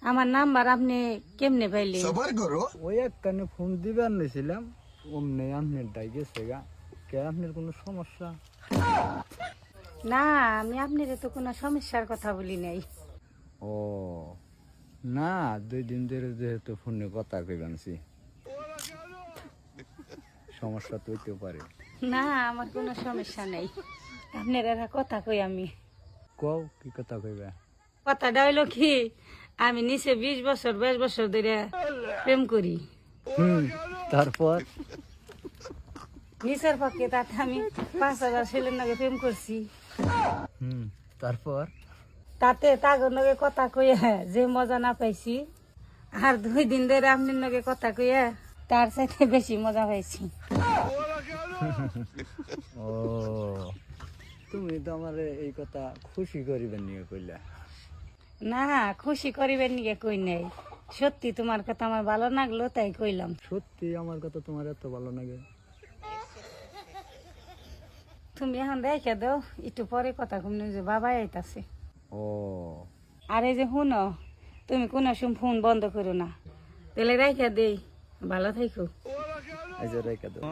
আমার নাম্বার আপনি কেমনে পাইলেন? ওই একখানে ফোন দিবার নিয়েছিলাম, অমনি আপনার ডাই গেছে গা। কে আপনার কোনো সমস্যা? না, আমি আপনার তো কোনো সমস্যার কথা বলি নাই। ও না, 2 দিন ধরে যেহেতু ফোনে কথা কইবানছি, সমস্যা তো হইতে পারে। না, আমার কোনো সমস্যা নাই। আপনার এরা কথা কই আমি। কও কি কথা কইবা? কথাটা হইলো কি, আমি নিচে 20 বছর 22 বছর ধরে প্রেম করি। তারপর নিচের পক্ষে তাতে আমি 5,000 ছেলের নাকি প্রেম করছি। তারপর তাতে তাগর নগে কথা কইয়া যে মজা না পাইছি, আর 2 দিন ধরে আপনার নগে কথা কইয়া তার সাথে বেশি মজা পাইছি। ও, তুমি তো আমার এই কথা খুশি করিবেন নিয়ে কইলা। না, খুশি করিবেন নিয়ে কই নাই, সত্যি তোমার কথা আমার ভালো লাগলো তাই কইলাম। সত্যি আমার কথা তোমার এত ভালো লাগে? তুমি এখন রেখে দাও, একটু পরে কথা কমনি, যে বাবা আইতাছে। ও আর এই যে শুনো, তুমি কোনো সময় ফোন বন্ধ করো না, তাহলে রেখে দেই। ভালো থাকো। আজ রেখে দাও।